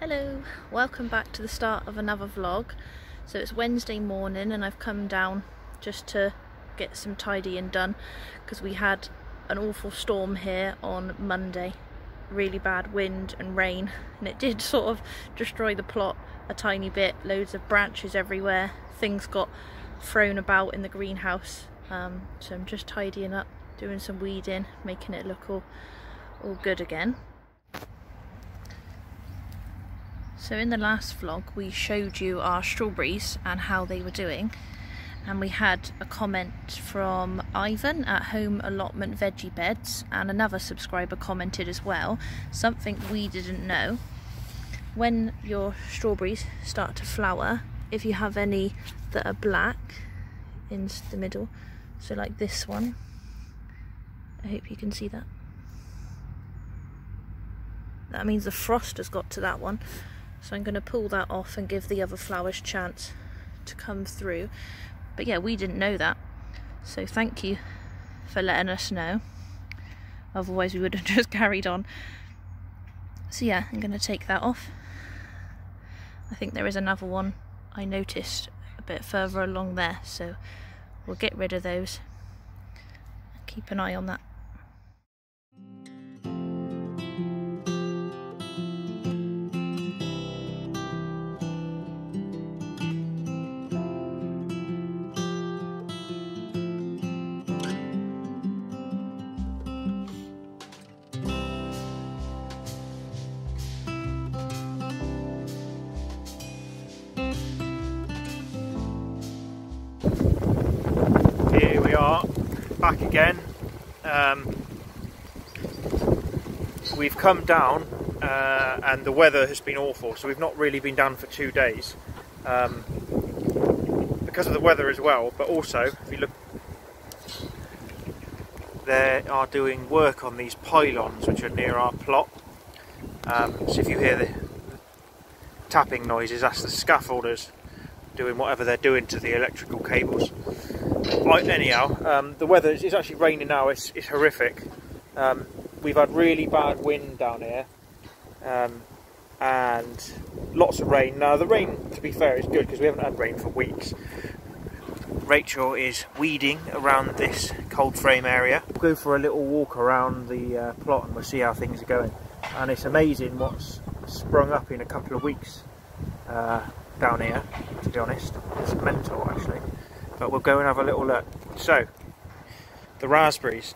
Hello, welcome back to the start of another vlog. So it's Wednesday morning and I've come down just to get some tidying done because we had an awful storm here on Monday. Really bad wind and rain, and it did sort of destroy the plot a tiny bit. Loads of branches everywhere, things got thrown about in the greenhouse. So I'm just tidying up, doing some weeding, making it look all good again. So in the last vlog we showed you our strawberries and how they were doing, and we had a comment from Ivan at Home Allotment Veggie Beds, and another subscriber commented as well, something we didn't know. When your strawberries start to flower, if you have any that are black in the middle, so like this one, I hope you can see that. That means the frost has got to that one. So I'm going to pull that off and give the other flowers a chance to come through. But yeah, we didn't know that. So thank you for letting us know. Otherwise we would have just carried on. So yeah, I'm going to take that off. I think there is another one I noticed a bit further along there. So we'll get rid of those. Keep an eye on that. Here we are, back again. We've come down and the weather has been awful, so we've not really been down for 2 days because of the weather as well, but also if you look, they are doing work on these pylons which are near our plot. So if you hear the tapping noises, that's the scaffolders doing whatever they're doing to the electrical cables. Right, anyhow, the weather is actually raining now. It's horrific. We've had really bad wind down here and lots of rain. Now the rain, to be fair, is good because we haven't had rain for weeks. Rachel is weeding around this cold frame area. We'll go for a little walk around the plot and we'll see how things are going. And it's amazing what's sprung up in a couple of weeks down here, to be honest. It's mental actually. But we'll go and have a little look. So, the raspberries.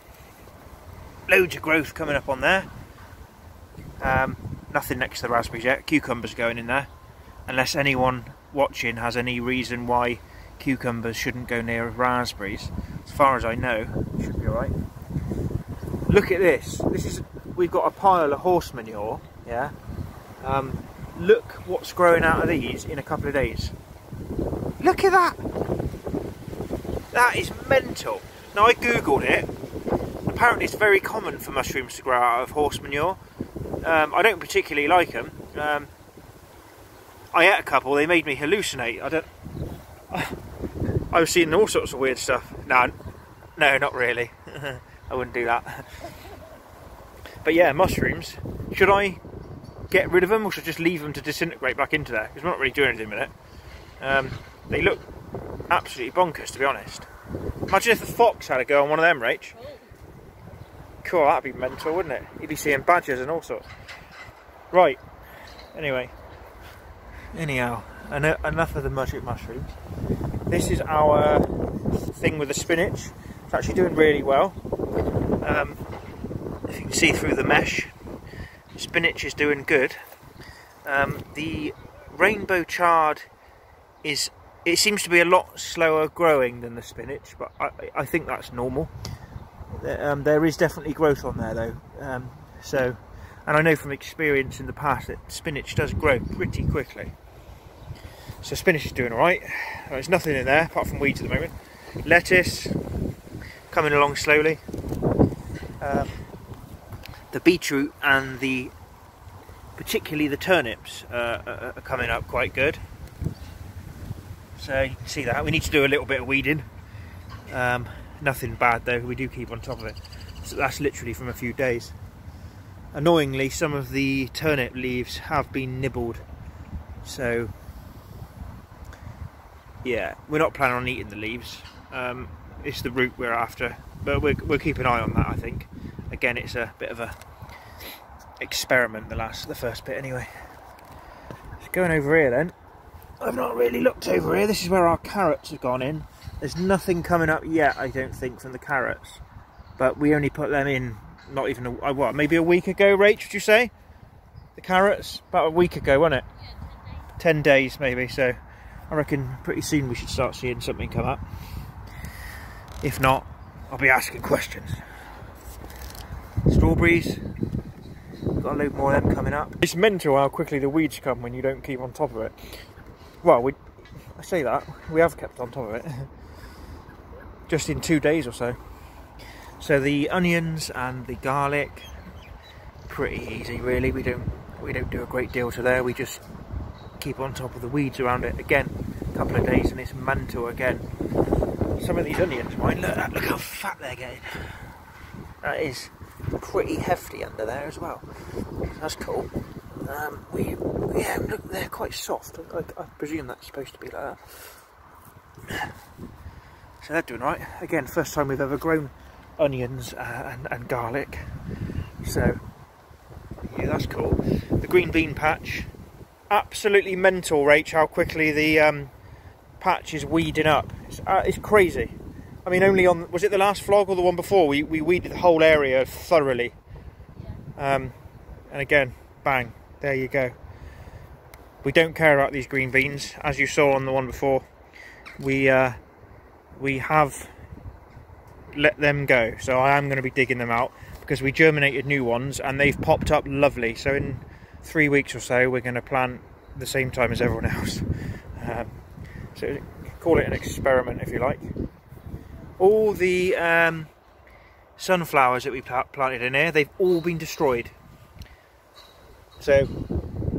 Loads of growth coming up on there. Nothing next to the raspberries yet. Cucumbers going in there. Unless anyone watching has any reason why cucumbers shouldn't go near raspberries. As far as I know, it should be alright. Look at this. We've got a pile of horse manure. Yeah. Look what's growing out of these in a couple of days. Look at that. That is mental. Now I googled it. Apparently it's very common for mushrooms to grow out of horse manure. I don't particularly like them. I ate a couple, they made me hallucinate. I was seeing all sorts of weird stuff. No, not really. I wouldn't do that. But yeah, mushrooms. Should I get rid of them or should I just leave them to disintegrate back into there? Because we're not really doing anything with it. They look absolutely bonkers, to be honest. Imagine if the fox had a go on one of them, Rach. Cool, that'd be mental, wouldn't it? You'd be seeing badgers and all sorts. Right, anyhow, enough of the magic mushrooms. This is our thing with the spinach. It's actually doing really well. If you can see through the mesh, the spinach is doing good. The rainbow chard it seems to be a lot slower growing than the spinach, but I think that's normal. There is definitely growth on there though. And I know from experience in the past that spinach does grow pretty quickly. So spinach is doing alright. There's nothing in there apart from weeds at the moment. Lettuce coming along slowly. The beetroot and particularly the turnips are coming up quite good. So you can see that. We need to do a little bit of weeding. Nothing bad though, we do keep on top of it. So that's literally from a few days. annoyingly some of the turnip leaves have been nibbled, so yeah, we're not planning on eating the leaves. It's the root we're after, but we'll keep an eye on that, I think. Again, it's a bit of a experiment, the first bit anyway. Just going over here then. I've not really looked over here. This is where our carrots have gone in. There's nothing coming up yet, I don't think, from the carrots, but we only put them in not even what, maybe a week ago, Rach, would you say? The carrots? About a week ago, wasn't it? Yeah, 10 days maybe, so I reckon pretty soon we should start seeing something come up. If not, I'll be asking questions. Strawberries, got a load more of them coming up. It's mental how quickly the weeds come when you don't keep on top of it. Well, I say that, we have kept on top of it. Just in 2 days or so. So the onions and the garlic, pretty easy really. We don't do a great deal to there. We just keep on top of the weeds around it. Again, a couple of days and it's mental again. Some of these onions, mind, look how fat they're getting. That is pretty hefty under there as well. That's cool. Yeah, look, they're quite soft. I presume that's supposed to be like that. So they're doing right. Again, first time we've ever grown onions and garlic. So yeah, that's cool. The green bean patch, absolutely mental, Rach, how quickly the patch is weeding up. It's crazy. I mean, only on, was it the last vlog or the one before, we weeded the whole area thoroughly. And again, bang, there you go. We don't care about these green beans, as you saw on the one before. We have let them go, so I am going to be digging them out because we germinated new ones and they've popped up lovely. So in 3 weeks or so we're going to plant the same time as everyone else. So call it an experiment if you like. All the sunflowers that we planted in here, they've all been destroyed. So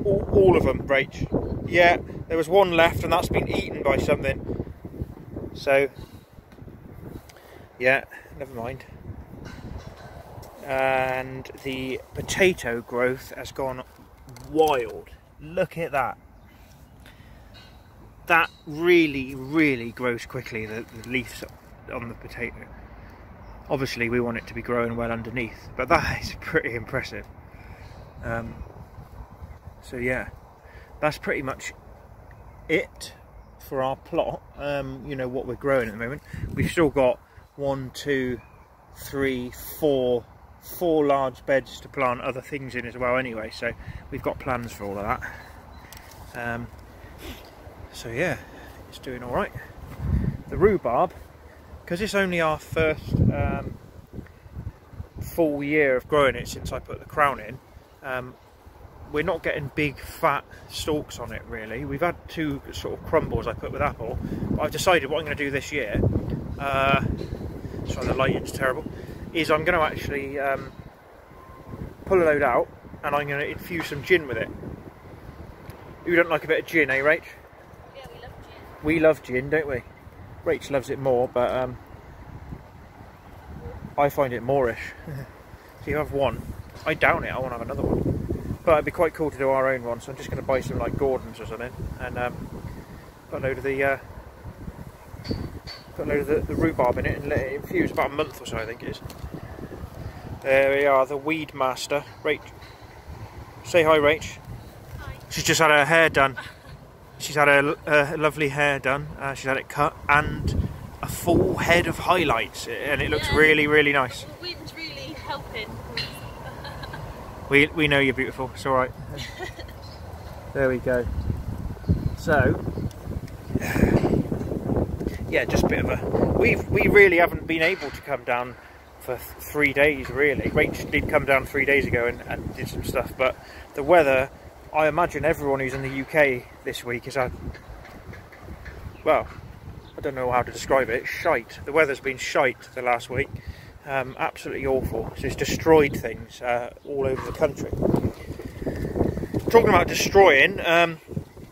all of them, Rach. Yeah, there was one left and that's been eaten by something. So yeah, never mind. And the potato growth has gone wild. Look at that. That really grows quickly, the leaves on the potato. Obviously we want it to be growing well underneath, but that is pretty impressive. So yeah, that's pretty much it for our plot. You know what we're growing at the moment. We've still got 1, 2, 3, 4 large beds to plant other things in as well anyway, so we've got plans for all of that. So yeah, it's doing all right. The rhubarb, because it's only our first full year of growing it since I put the crown in, we're not getting big fat stalks on it really. We've had 2 sort of crumbles I put with apple, but I've decided what I'm going to do this year, sorry the lighting's terrible, is I'm going to actually pull a load out and I'm going to infuse some gin with it. You don't like a bit of gin, eh Rach? Yeah, we love gin. We love gin, don't we? Rach loves it more, but I find it moreish. So you have one, I down it, I want to have another one. But it'd be quite cool to do our own one, so I'm just going to buy some like Gordon's or something and put a load of the rhubarb in it and let it infuse about a month or so, I think it is. There we are, the weed master. Rach, say hi, Rach. Hi. She's just had her hair done. She's had a lovely hair done. She's had it cut and a full head of highlights, and it looks really nice. The wind's really helping. We know you're beautiful. It's all right. There we go. So yeah, just a bit of a. We really haven't been able to come down for 3 days really. Rach did come down 3 days ago and did some stuff, but the weather, I imagine everyone who's in the UK this week has had, well, I don't know how to describe it, shite. The weather's been shite the last week. Absolutely awful. So it's destroyed things all over the country. Talking about destroying,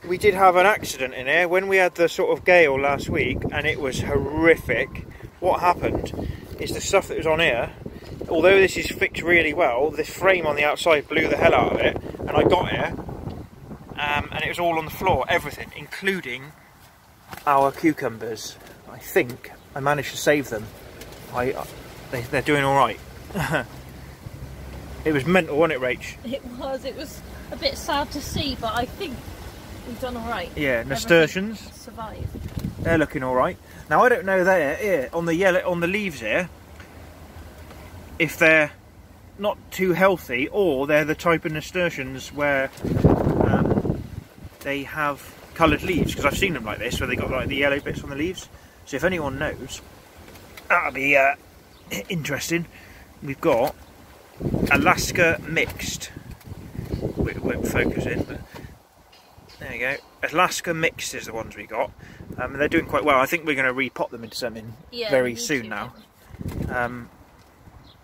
we did have an accident in here when we had the sort of gale last week, and it was horrific. What happened is the stuff that was on here, although this is fixed really well, this frame on the outside blew the hell out of it, and I got here, and it was all on the floor, everything, including our cucumbers. I think I managed to save them. They're doing all right. It was mental, wasn't it, Rach? It was a bit sad to see, but I think we've done all right. Yeah, nasturtiums survived. They're looking all right. Now I don't know here on the leaves here if they're not too healthy or they're the type of nasturtiums where they have coloured leaves, because I've seen them like this where they got like the yellow bits on the leaves. So if anyone knows, that'll be interesting. We've got Alaska mixed. It won't focus in, but there you go. Alaska mixed is the ones we got. They're doing quite well. I think we're going to repot them into something very soon now.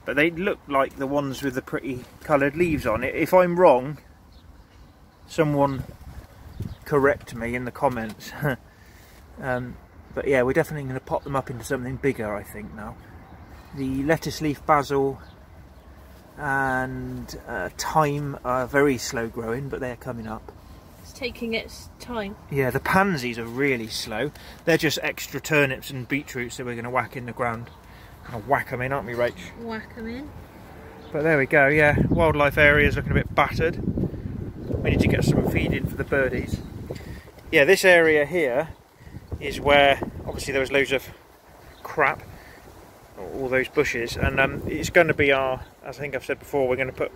But they look like the ones with the pretty coloured leaves on it. If I'm wrong, someone correct me in the comments. But yeah, we're definitely going to pot them up into something bigger, I think, now. The lettuce leaf basil and thyme are very slow growing, but they're coming up. It's taking its time. Yeah, the pansies are really slow. They're just extra turnips and beetroots that we're going to whack in the ground. Gonna whack them in, aren't we, Rach? Whack them in. But there we go, yeah. Wildlife area is looking a bit battered. We need to get some feed in for the birdies. Yeah, this area here is where, obviously there was loads of crap, all those bushes, and it's going to be our, as I think I've said before, we're going to put,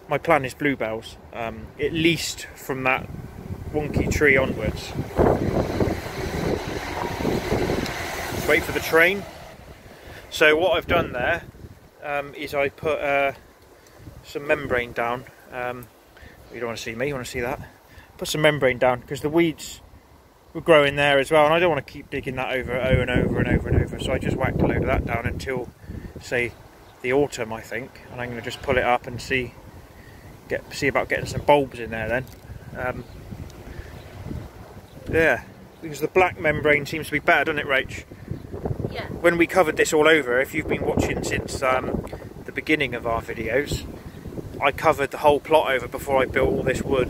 my plan is bluebells, at least from that wonky tree onwards. Let's wait for the train. So what I've done there is I put some membrane down. You don't want to see me, you want to see that. Put some membrane down because the weeds were growing there as well, and I don't want to keep digging that over and over and over and over. So I just whacked a load of that down until, say, the autumn, I think, and I'm going to just pull it up and see about getting some bulbs in there then. Yeah, because the black membrane seems to be better, doesn't it, Rach? Yeah. When we covered this all over, if you've been watching since the beginning of our videos, I covered the whole plot over before I built all this wood,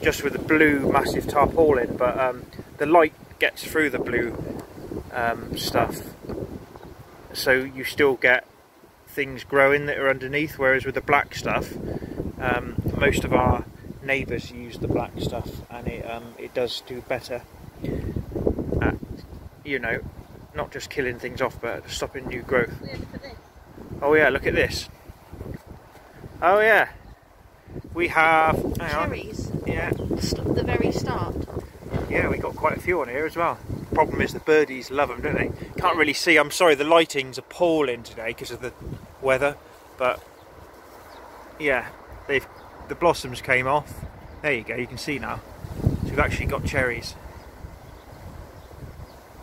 just with the blue massive tarpaulin, but the light gets through the blue stuff, so you still get things growing that are underneath, whereas with the black stuff, most of our neighbours use the black stuff, and it does do better at, you know, not just killing things off, but stopping new growth. Yeah, look at this. Oh yeah, look at this. Oh yeah, we have cherries. Yeah, The very start. Yeah, we got quite a few on here as well. Problem is the birdies love them, don't they? Can't really see. I'm sorry, the lighting's appalling today because of the weather, but yeah, the blossoms came off. There you go, you can see now. So we've actually got cherries,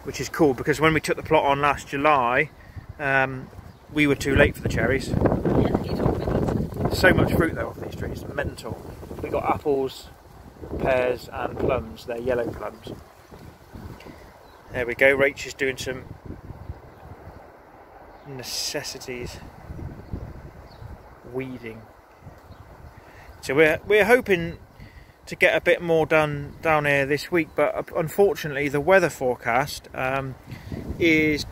which is cool because when we took the plot on last July, we were too late for the cherries. Yeah, you don't really. So much fruit though off these trees, mental. We got apples, pears and plums. They're yellow plums. There we go, Rach is doing some necessities, weeding. So we're hoping to get a bit more done down here this week, but unfortunately the weather forecast is,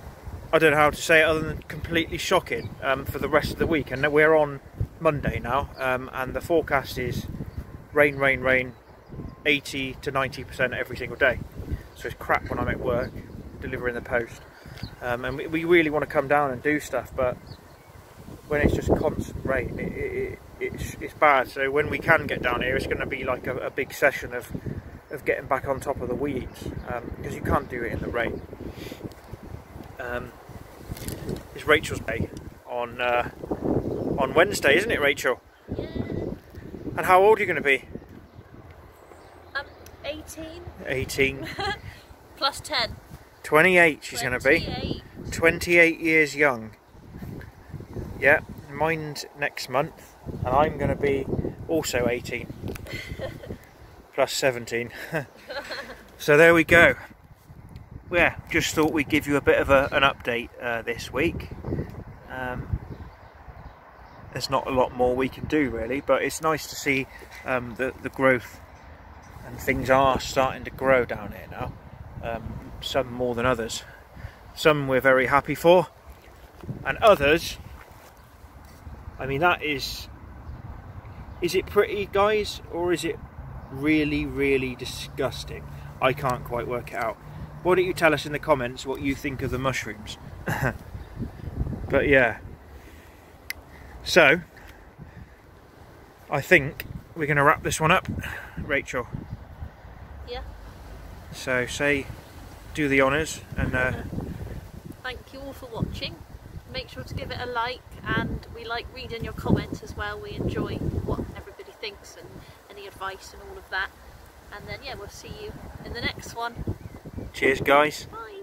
I don't know how to say it other than completely shocking for the rest of the week. And we're on Monday now, and the forecast is rain, rain, rain, 80 to 90% every single day. So it's crap when I'm at work delivering the post, and we really want to come down and do stuff, but when it's just constant rain, it's bad. So when we can get down here, it's going to be like a big session of getting back on top of the weeds, because you can't do it in the rain. It's Rachel's day on Wednesday, isn't it, Rachel? Yeah. And how old are you going to be? 18. 18. Plus 10. 28 she's going to be. 28 years young. Yeah, mine's next month, and I'm going to be also 18. Plus 17. So there we go. Yeah, just thought we'd give you a bit of an update this week. there's not a lot more we can do really, but it's nice to see the growth, and things are starting to grow down here now. Some more than others. Some we're very happy for, and others, I mean, that is it pretty, guys, or is it really, really disgusting? I can't quite work it out. Why don't you tell us in the comments what you think of the mushrooms? But yeah, so I think we're going to wrap this one up, Rachel. Yeah. So do the honours, and thank you all for watching. Make sure to give it a like, and we like reading your comments as well. We enjoy what everybody thinks and any advice and all of that. And then yeah, we'll see you in the next one. Cheers, guys. Bye.